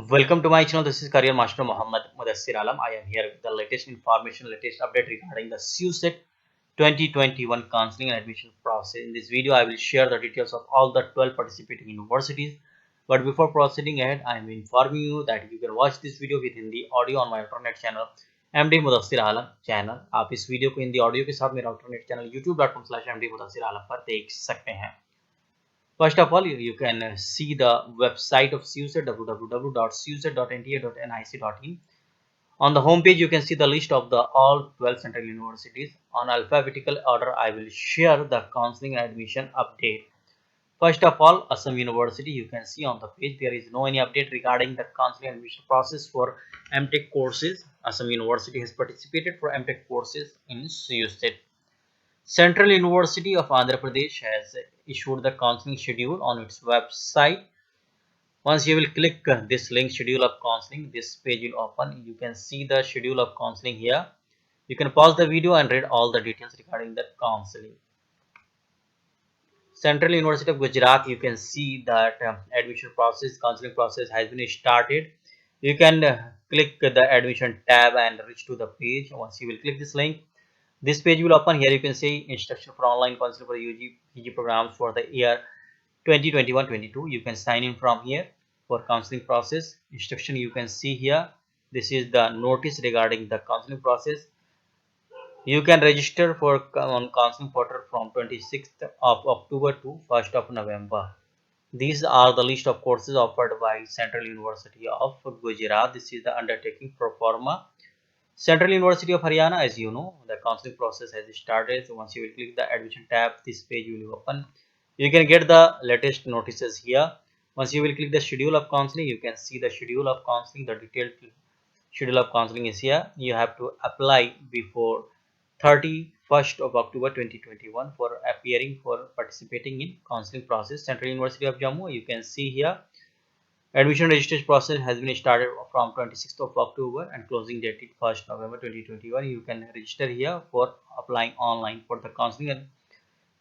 Welcome to my channel. This is Career Master Muhammad Mudassir Alam. I am here with the latest information, latest update regarding the CUSET 2021 counseling and admission process. In this video, I will share the details of all the 12 participating universities. But before proceeding ahead, I am informing you that you can watch this video with Hindi audio on my alternate channel MD Mudassir Alam channel. आप इस video को Hindi audio के साथ मेरा alternate channel youtube.com/MD Mudassir Alam पर देख सकते हैं. First of all, you can see the website of CUSET www.cuset.nta.nic.in. On the home page, you can see the list of the all 12 central universities. On alphabetical order, I will share the counseling and admission update. First of all, Assam University, you can see on the page there is no any update regarding the counseling and admission process for MTech courses. Assam University has participated for MTech courses in CUSET. Central University of Andhra Pradesh has issued the counseling schedule on its website. Once you will click this link, schedule of counseling, this page will open. You can see the schedule of counseling here. You can pause the video and read all the details regarding the counseling. Central University of Gujarat, you can see that admission process, counseling process has been started. You can click the admission tab and reach to the page. Once you will click this link, this page will open. Here you can see instruction for online counseling for UG PG programs for the year 2021-22. You can sign in from here for counseling process. Instruction you can see here. This is the notice regarding the counseling process. You can register for on counseling portal from 26th of October to 1st of November. These are the list of courses offered by Central University of Gujarat. This is the undertaking pro forma. Central University of Haryana, as you know, the counseling process has started. So once you will click the admission tab, this page will open. You can get the latest notices here. Once you will click the schedule of counseling, you can see the schedule of counseling. The detailed schedule of counseling is here. You have to apply before 31st of October 2021 for appearing for participating in counseling process. Central University of Jammu, you can see here. Admission registration process has been started from 26th of October and closing date is 1st November 2021. You can register here for applying online for the counseling and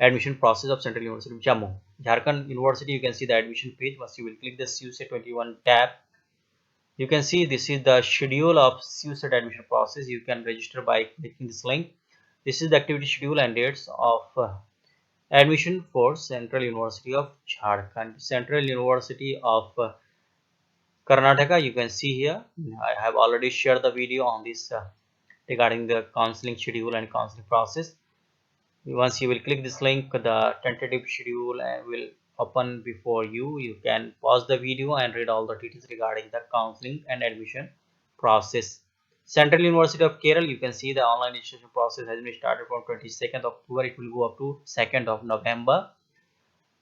admission process of Central University of Jammu. Jharkhand University, you can see the admission page. Once you will click the CUSET 21 tab, you can see this is the schedule of CUSET admission process. You can register by clicking this link. This is the activity schedule and dates of admission for Central University of Jharkhand. Central University of Karnataka, you can see here. I have already shared the video on this regarding the counseling schedule and counseling process. Once you will click this link, the tentative schedule will open before you. You can pause the video and read all the details regarding the counseling and admission process. Central University of Kerala, you can see the online registration process has been started from 22nd October. It will go up to 2nd of November.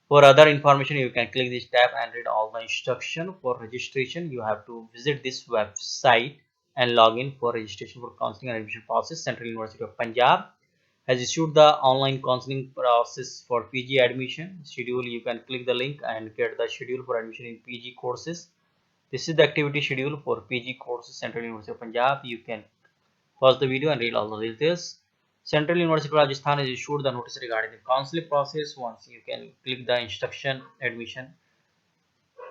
For other information, you can click this tab and read all the instruction. For registration, you have to visit this website and log in for registration for counseling and admission process. Central University of Punjab has issued the online counseling process for PG admission schedule. You can click the link and get the schedule for admission in PG courses. This is the activity schedule for PG courses, Central University of Punjab. You can pause the video and read all the details. Central University of Rajasthan has issued the notice regarding the counseling process. Once you can click the instruction admission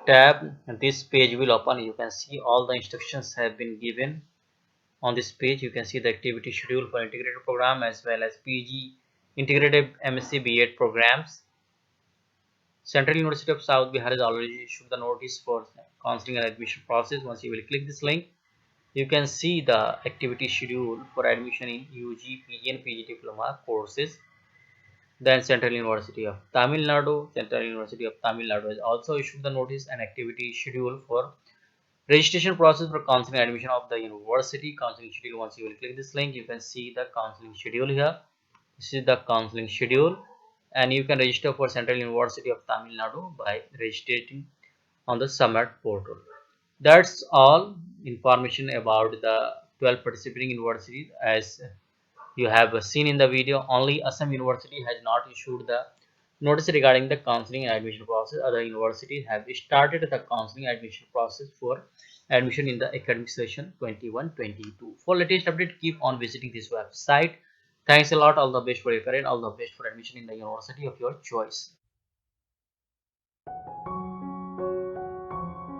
tab, and this page will open. You can see all the instructions have been given. On this page, you can see the activity schedule for integrated program as well as PG integrated MSc B.Ed programs. Central University of South Bihar has already issued the notice for counseling and admission process. Once you will click this link, you can see the activity schedule for admission in UG, PG and PG diploma courses. Then Central University of Tamil Nadu, has also issued the notice and activity schedule for registration process for counseling and admission of the university. Counseling schedule, once you will click this link, you can see the counseling schedule here. This is the counseling schedule and you can register for Central University of Tamil Nadu by registering on the Summit portal. That's all information about the 12 participating universities. As you have seen in the video, only Assam University has not issued the notice regarding the counseling and admission process. Other universities have started the counseling and admission process for admission in the academic session 21-22. For latest update, keep on visiting this website. Thanks a lot. All the best for your career. All the best for admission in the university of your choice.